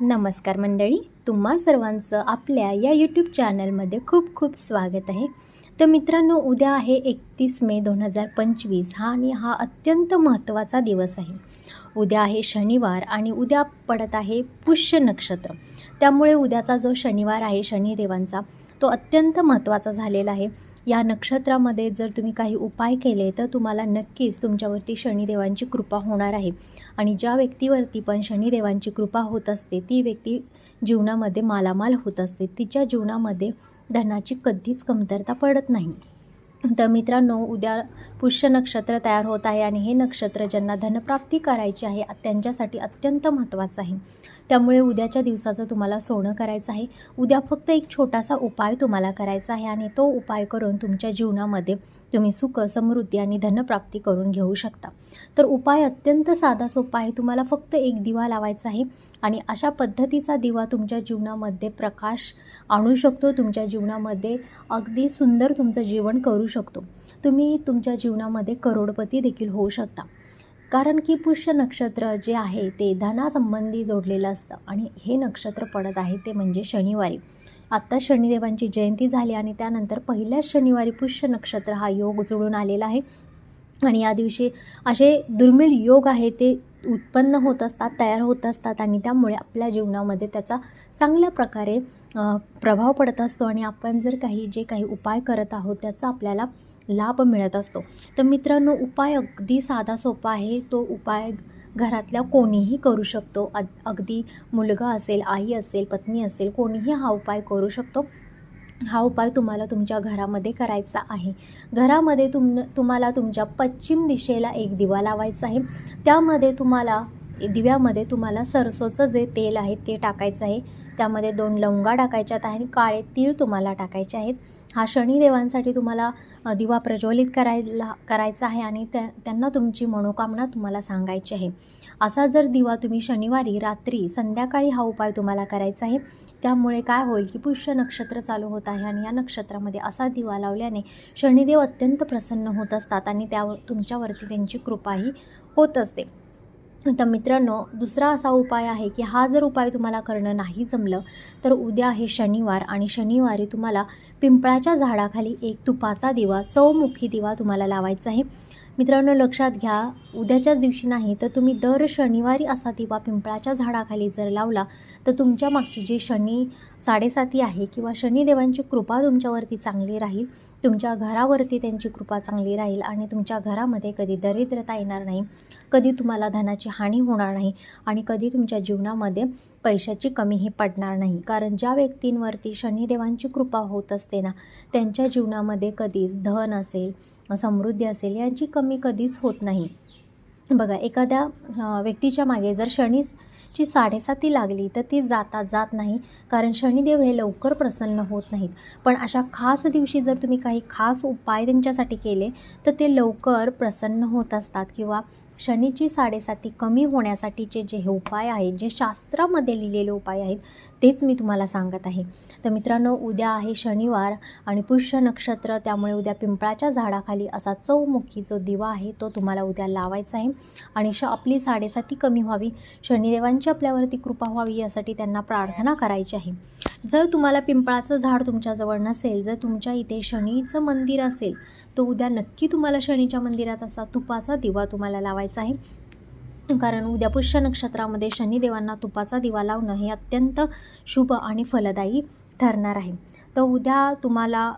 नमस्कार मंडळी, तुम्हा सर्वांचं आपल्या या यूट्यूब चॅनलमध्ये खूप खूप स्वागत आहे. तर मित्रांनो, उद्या आहे 31 मे 2025 आणि हा अत्यंत महत्त्वाचा दिवस आहे. उद्या आहे शनिवार आणि उद्या पडत आहे पुष्य नक्षत्र. त्यामुळे उद्याचा जो शनिवार आहे शनिदेवांचा, तो अत्यंत महत्त्वाचा झालेला आहे. या नक्षत्रामध्ये जर तुम्ही काही उपाय केले तर तुम्हाला नक्कीच तुमच्यावरती शनिदेवांची कृपा होणार आहे. आणि ज्या व्यक्तीवरती पण शनिदेवांची कृपा होत असते ती व्यक्ती जीवनामध्ये मालामाल होत असते. तिच्या जीवनामध्ये धनाची कधीच कमतरता पडत नाही. तर मित्रांनो, उद्या पुष्य नक्षत्र तयार होत आहे आणि हे नक्षत्र ज्यांना धनप्राप्ती करायची आहे त्यांच्यासाठी अत्यंत महत्त्वाचं आहे. त्यामुळे उद्याच्या दिवसाचं तुम्हाला सोनं करायचं आहे. उद्या फक्त एक छोटासा उपाय तुम्हाला करायचा आहे आणि तो उपाय करून तुमच्या जीवनामध्ये तुम्ही सुख, समृद्धी आणि धनप्राप्ती करून घेऊ शकता. तर उपाय अत्यंत साधा सोपा आहे. तुम्हाला फक्त एक दिवा लावायचा आहे आणि अशा पद्धतीचा दिवा तुमच्या जीवनामध्ये प्रकाश आणू शकतो. तुमच्या जीवनामध्ये अगदी सुंदर तुमचं जीवन करू शकतो. तुम्ही तुमच्या जीवनामध्ये करोडपती देखील होऊ शकता. कारण की पुष्य नक्षत्र जे आहे ते धनासंबंधी जोडलेलं असतं आणि हे नक्षत्र पडत आहे ते म्हणजे शनिवारी. आत्ता शनिदेवांची जयंती झाली आणि त्यानंतर पहिल्याच शनिवारी पुष्य नक्षत्र हा योग जुळून आलेला आहे. आणि या दिवशी असे दुर्मिळ योग आहे ते उत्पन्न होत असतात, तयार होत असतात आणि त्यामुळे आपल्या जीवनामध्ये त्याचा चांगल्या प्रकारे प्रभाव पडत असतो आणि आपण जर जे काही उपाय करत आहोत त्याचा आपल्याला लाभ मिळत असतो. तर मित्रांनो, उपाय अगदी साधा सोपा आहे. तो उपाय घरातल्या कोणीही करू शकतो. अगदी मुलगा असेल, आई असेल, पत्नी असेल, कोणीही हा उपाय करू शकतो. हा उपाय तुम्हाला तुमच्या घरामध्ये करायचा आहे. घरामध्ये तुम्हाला तुमच्या पश्चिम दिशेला एक दिवा लावायचा आहे. दिव्यामध्ये तुम्हाला सरसोचं जे तेल आहे ते टाकायचं आहे. त्यामध्ये 2 लवंगा टाकायच्यात आणि काळे तीळ तुम्हाला टाकायचे आहेत. हा शनिदेवांसाठी तुम्हाला दिवा प्रज्वलित करायचा आहे आणि त्यांना तुमची मनोकामना तुम्हाला सांगायची आहे. असा जर दिवा तुम्ही शनिवारी रात्री संध्याकाळी हा उपाय तुम्हाला करायचा आहे. त्यामुळे काय होईल की पुष्य नक्षत्र चालू होत आहे आणि या नक्षत्रामध्ये असा दिवा लावल्याने शनिदेव अत्यंत प्रसन्न होत असतात आणि तुमच्यावरती त्यांची कृपाही होत असते. तर मित्रांनो, दुसरा असा उपाय आहे की हा जर उपाय तुम्हाला करणं नाही जमलं तर उद्या आहे शनिवार आणि शनिवारी तुम्हाला पिंपळाच्या झाडाखाली एक तुपाचा दिवा, चौमुखी दिवा तुम्हाला लावायचा आहे. मित्रांनो, लक्षात घ्या, उद्याच्याच दिवशी नाही तर तुम्ही दर शनिवारी असा दिवा पिंपळाच्या झाडाखाली जर लावला तर तुमच्या मागची जी शनी साडेसाती आहे किंवा शनिदेवांची कृपा तुमच्यावरती चांगली राहील. तुमच्या घरावरती त्यांची कृपा चांगली राहील आणि तुमच्या घरामध्ये कधी दरिद्रता येणार नाही, कधी तुम्हाला धनाची हानी होणार नाही आणि कधी तुमच्या जीवनामध्ये पैशाची कमीही पडणार नाही. कारण ज्या व्यक्तींवरती शनिदेवांची कृपा होत असते ना, त्यांच्या जीवनामध्ये कधीच धन असेल, समृद्धी असेल यांची कमी कधीच होत नाही. बघा, एखाद्या व्यक्तीच्या मागे जर शनीची साडेसाती लागली तर ती जात नाही. कारण शनिदेव हे लवकर प्रसन्न होत नाहीत. पण अशा खास दिवशी जर तुम्ही काही खास उपाय त्यांच्यासाठी केले तर ते लवकर प्रसन्न होत असतात. किंवा शनीची साडेसाती कमी होण्यासाठीचे जे हे उपाय आहेत, जे शास्त्रामध्ये लिहिलेले उपाय आहेत, तेच मी तुम्हाला सांगत आहे. तर मित्रांनो, उद्या आहे शनिवार आणि पुष्य नक्षत्र, त्यामुळे उद्या पिंपळाच्या झाडाखाली असा चौमुखी जो दिवा आहे तो तुम्हाला उद्या लावायचा आहे आणि आपली साडेसाती कमी व्हावी, शनिदेवांची आपल्यावरती कृपा व्हावी यासाठी त्यांना प्रार्थना करायची आहे. जर तुम्हाला पिंपळाचं झाड तुमच्याजवळ नसेल, जर तुमच्या इथे शनीचं मंदिर असेल तर उद्या नक्की तुम्हाला शनीच्या मंदिरात असा तुपाचा दिवा तुम्हाला लावायचा आहे. कारण उद्या पुष्य नक्षत्रामध्ये शनिदेवांना तुपाचा दिवा लावणं हे अत्यंत शुभ आणि फलदायी ठरणार आहे. तर उद्या तुम्हाला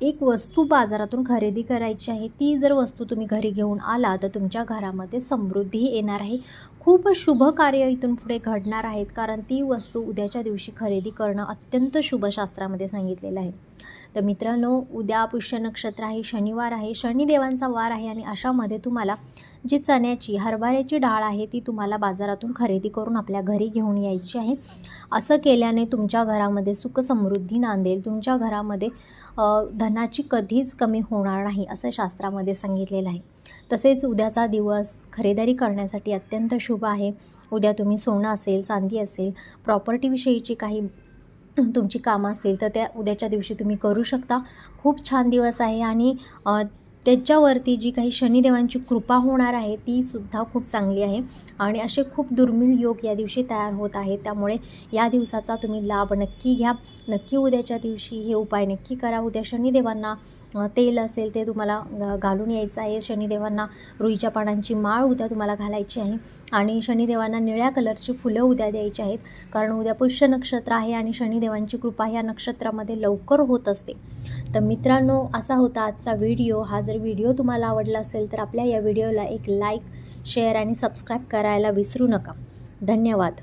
एक वस्तू बाजारातून खरेदी करायची आहे. ती जर वस्तू तुम्ही घरी घेऊन आला तर तुमच्या घरामध्ये समृद्धीही येणार आहे. खूप शुभ कार्य इथून पुढे घडणार आहेत. कारण ती वस्तू उद्याच्या दिवशी खरेदी करणं अत्यंत शुभ शास्त्रामध्ये सांगितलेलं आहे. तर मित्रांनो, उद्या पुष्य नक्षत्र आहे, शनिवार आहे, शनिदेवांचा वार आहे आणि अशामध्ये तुम्हाला जी चण्याची, हरभऱ्याची डाळ आहे ती तुम्हाला बाजारातून खरेदी करून आपल्या घरी घेऊन यायची आहे. असं केल्याने तुमच्या घरामध्ये सुख समृद्धी नांदेल. तुमच्या घरामध्ये धनाची कधीच कमी होणार नाही असं शास्त्रामध्ये सांगितलेलं आहे. तसेच उद्याचा दिवस खरेदी करण्यासाठी अत्यंत शुभ आहे. उद्या तुम्ही सोनं असेल, चांदी असेल, प्रॉपर्टीविषयीची काही तुमची कामं असतील तर त्या उद्याच्या दिवशी तुम्ही करू शकता. खूप छान दिवस आहे आणि त्याच्यावरती जी काही शनिदेवांची कृपा होणार आहे ती सुद्धा खूप चांगली आहे आणि असे खूप दुर्मिळ योग या दिवशी तयार होत आहेत. त्यामुळे या दिवसाचा तुम्ही लाभ नक्की घ्या. नक्की उद्याच्या दिवशी हे उपाय नक्की करा. उद्या शनिदेवांना तेल असेल ते तुम्हाला घालून यायचं आहे. शनिदेवांना रुईच्या पानांची माळ उद्या तुम्हाला घालायची आहे आणि शनिदेवांना निळ्या कलरची फुलं उद्या द्यायची आहेत, कारण उद्या पुष्य नक्षत्र आहे आणि शनिदेवांची कृपा ह्या नक्षत्रामध्ये लवकर होत असते. तर मित्रांनो, असा होता आजचा व्हिडिओ. हा जर व्हिडिओ तुम्हाला आवडला असेल तर आपल्या या व्हिडिओला एक लाईक, शेअर आणि सबस्क्राईब करायला विसरू नका. धन्यवाद.